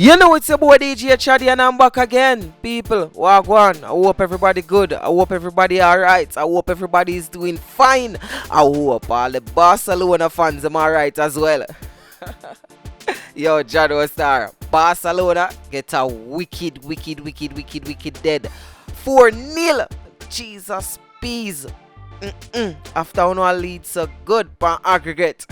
You know it's your boy DJ Chaddy and I'm back again. People, wagwan. I hope everybody good. I hope everybody alright. I hope everybody is doing fine. I hope all the Barcelona fans are alright as well. Yo, Jado Star. Barcelona get a wicked dead. 4-0. Jesus peas. After one lead so good per aggregate.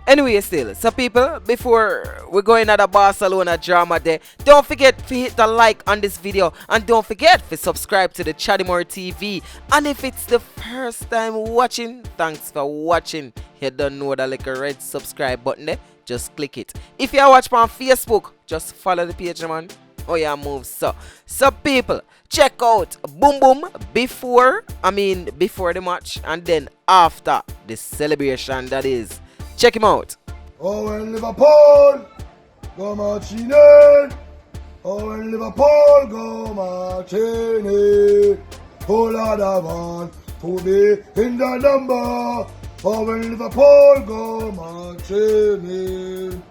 Anyway, still, so people, before we go into the Barcelona drama there, don't forget to hit the like on this video and don't forget to subscribe to the Chaddy TV. And if it's the first time watching, thanks for watching. You don't know the little red subscribe button there, just click it. If you watch on Facebook, just follow the page, man. Oh yeah, move so people, check out Boom Boom before the match and then after the celebration that is. Check him out. Oh, in Liverpool, go marching in. Oh, in Liverpool, go marching in. Oh, Lord, I want to be in the number. Oh, in Liverpool, go marching in.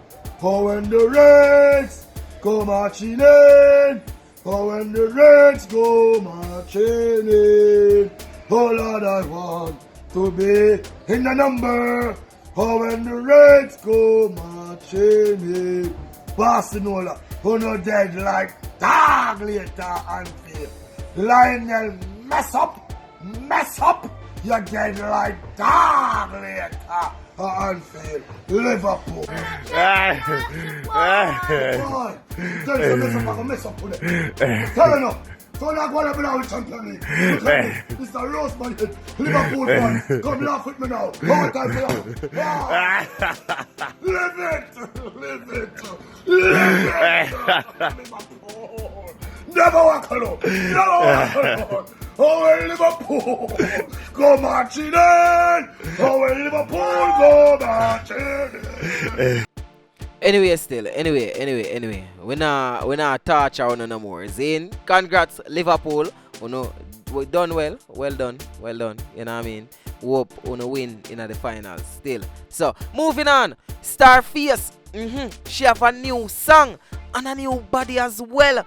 Oh, when the Reds go marching in. Oh, when the Reds go marching in. Oh, Lord, I want to be in the number. Oh, when the Reds go marching in. Barcelona, who no dead like dog later and feel. Lionel, mess up, you're dead like dog later and feel. Liverpool. Boy, tell you mess up, I can mess up with it. Tell you no. So like what happened now with Champions League. It's the roast man, Liverpool fan. Come laugh with me now. How time for that? Live it. Liverpool. Never walk alone. Oh, Liverpool, go marching in. Oh, Liverpool, go marching in. Anyway, we not touch our no more. Zane, congrats Liverpool. We done well done. You know what I mean? Hope win in the finals still. So moving on, Starface. She have a new song and a new body as well.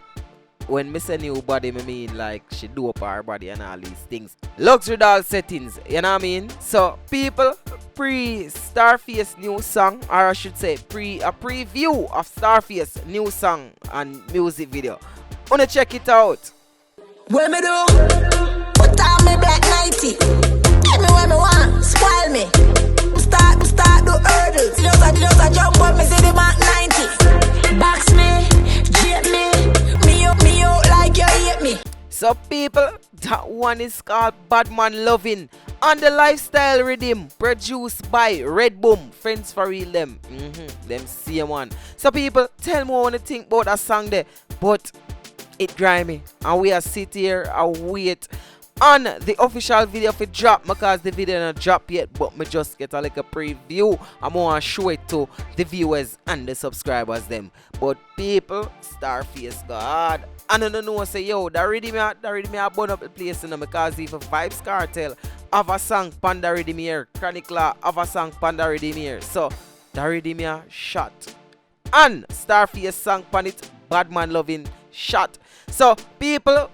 When me say new body, me mean like she do up her body and all these things. Luxury doll settings, you know what I mean? So people, pre-Starface new song, or I should say a preview of Starface new song and music video. Wanna check it out? What me do? Put on me black 90. Get me what me want, spoil me. Start the hurdles. Just a jump up, me see the Mark 90. Box me, jet me out like you hate me. So people, that one is called BADMAN Loving on the Lifestyle Rhythm, produced by Red Boom, Friends for Real them. Them same one. So people, tell me what you think about that song there, but it grimy and we are sit here and wait on the official video for drop because the video not drop yet, but me just get a like a preview. I'm gonna show it to the viewers and the subscribers them. But people, Starface God, I don't know say yo, that rhythm I burn up the place because even Vibes Cartel have a song Panda Rhythm here, Chronicler have a song Panda Rhythm here. So the rhythm shot. And Starface song pan it, BADMAN Loving shot. So people,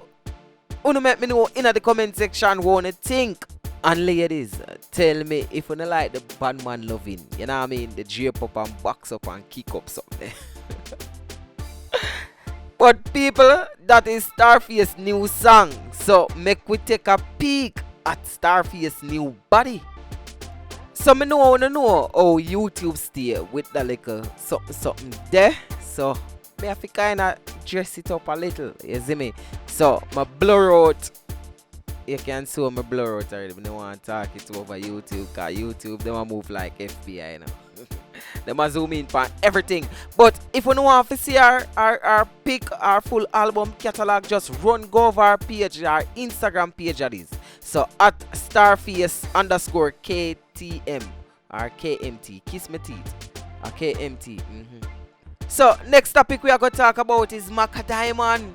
wanna make me know in the comment section what you think. And ladies, tell me if you like the BADMAN Loving. You know what I mean? The drape up and box up and kick up something. But people, that is Starface new song. So make we take a peek at Starface new body. So me wanna know how YouTube stay with the little something there. So me have to kinda dress it up a little, you see me? So my blur out. You can see my blur out already. I don't want to talk it over YouTube because YouTube they want move like FBI, you know. They must zoom in for everything. But if you don't want to see our pick, our full album catalog, just go over our page, our Instagram page that is. So at Starface_KTM or KMT. Kiss my teeth. Or KMT. So next topic we are going to talk about is Macka Diamond.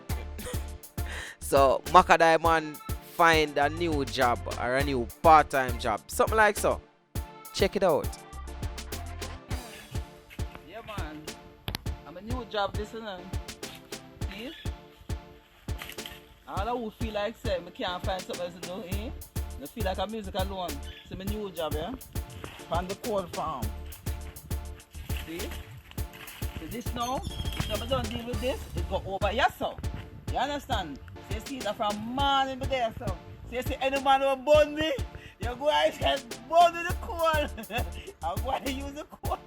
So Macka Diamond find a new job or a new part-time job. Something like so. Check it out. job this and see? All I would feel like say I can't find something else to do, eh? I feel like a music alone. It's my new job, yeah? From the coal farm. See? So this now, if I don't deal with this, it go over here, so. You understand? So you see that from morning to there, so. So you see any man who burn me, you go and say, burn with the coal. I'm going to use the coal.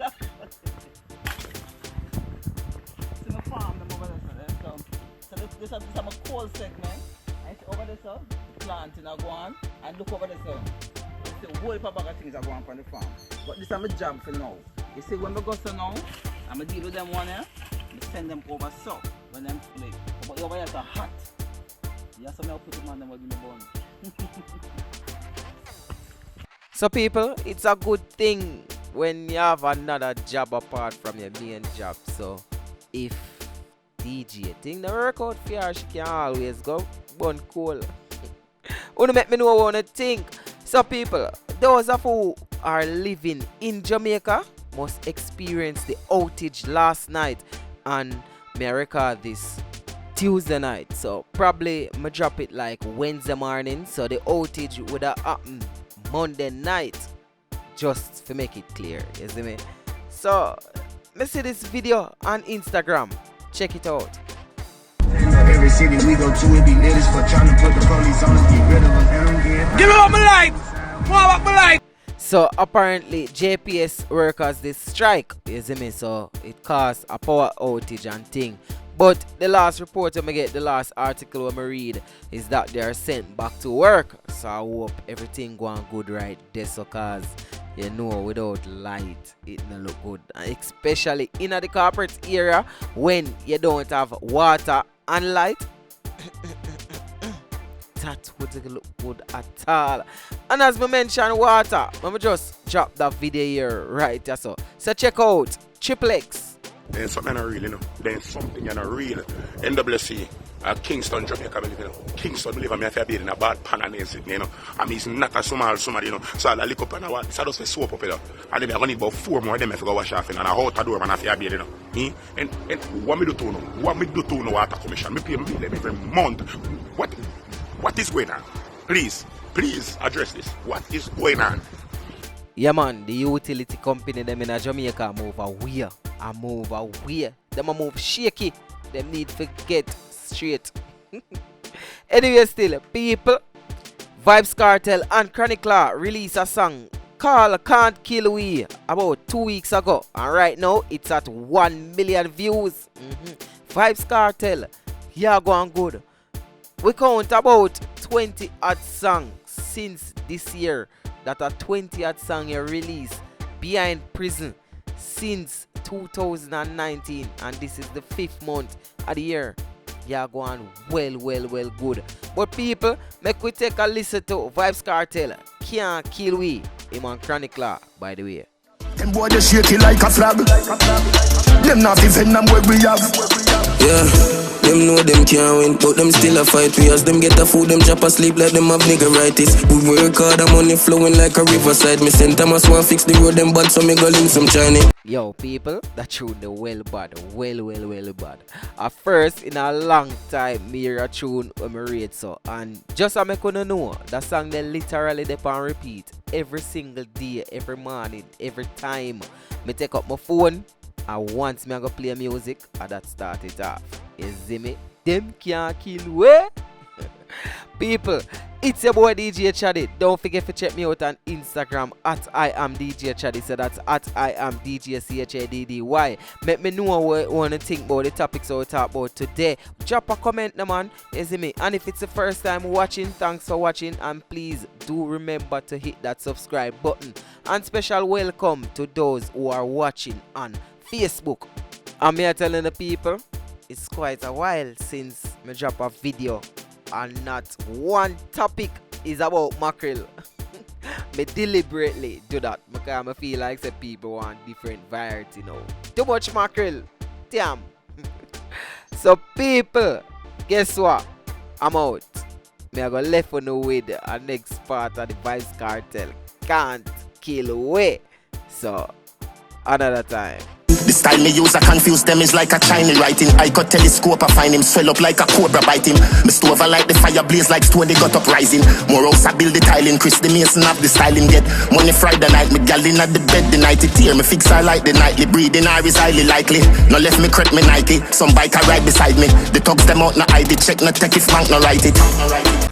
See my farm, them over there, so. So this is my coal segment. I see over there, so. Planting are going and look over there, so. The whole heap of bag of things are going from the farm. But this is my job for now. You see, when we go so now, I'm going to deal with them one here. I send them over so when them play. But over here is hot. Yeah, so I'll put them on them with my bone. So people, it's a good thing when you have another job apart from your main job. So if DJ thing the work out for her, she can always go burn coal. Wanna make me know what I think. So people, those of who are living in Jamaica must experience the outage last night, and me record this Tuesday night. So probably me drop it like Wednesday morning. So the outage would have happened Monday night, just to make it clear, you see me? So me see this video on Instagram. Check it out. Every city we go to, it be lit as for trying to put the police on us, get rid of us, and I'm getting. Give me up my light! More up my light! So apparently JPS workers this strike, you see me? So it caused a power outage and thing. But the last report I get, the last article I read is that they are sent back to work. So I hope everything going good right there, so cause you know without light it don't look good. Especially in the corporate area when you don't have water and light. That wouldn't look good at all. And as we mentioned water, let me just drop that video here right there. So check out Triple X. There's something not real, you know. There's something not real. NWC, Kingston, Jamaica, you know. Kingston, believe me, I feel in a bad pan and everything, you know. I mean, it's not a small, you know. So I look up and I just soap up, you know. And then I need about 4 more of them if I go wash off, and I hold the door and I feel you know. And what me do to know? What me do to know water commission? Me pay me bill every month. What is going on? Please address this. What is going on? Yeah man, the utility company them in Jamaica move away. Them a move shaky. Them need to get straight. Anyway still, people, Vybz Kartel and Chronic Law released a song called Can't Kill We about 2 weeks ago. And right now it's at 1 million views. Vybz Kartel, yeah going good. We count about 20 odd songs since this year that a 20 odd song you released behind prison since 2019, and this is the 5th month of the year. Yeah, going well good. But people, make we take a listen to Vybz Kartel, Can't Kill We, him on Chronic Law, by the way. Them boy just shake it like a flag. Them not even them where we have. Yeah. Them know them can't win, but them still a fight. We as them get a food, them chop asleep like them have niggeritis. We work hard, the money flowing like a riverside. Me send Thomas want fix the road, them bad, so me go link some Chinese. Yo people, that tune the well bad. At first in a long time me hear a tune when me read so, and just so me couldn't know, that song they literally dey on repeat every single day, every morning, every time me take up my phone. And once me I go play music, and that start it off. You see me? Them can't kill we. People, it's your boy DJ Chaddy. Don't forget to check me out on Instagram at I am DJ Chaddy. So that's at I am DJ CHADDY. Make me know what you want to think about the topics we talk about today. Drop a comment, no man. You see me? And if it's the first time watching, thanks for watching. And please do remember to hit that subscribe button. And special welcome to those who are watching on Facebook. I'm here telling the people, it's quite a while since I drop a video and not one topic is about mackerel. Me deliberately do that because I feel like the people want different variety now. Too much mackerel. Damn. So people, guess what? I'm out. Me I go left on the way the next part of the Vybz Kartel. Can't kill away. So another time. The style me use, I confuse them, is like a Chinese writing. I got telescope, I find him swell up like a cobra bite him. Me stove, I like the fire blaze like stone, they got up rising. More house, I build the tiling, Chris the Mason have the styling. Get money Friday night, me gal in at the bed, the night it tear. Me fix her like the nightly, breathing her is highly likely. No left me crept me Nike, some bike I ride beside me. The thugs them out, no ID check, no take if bank no write it.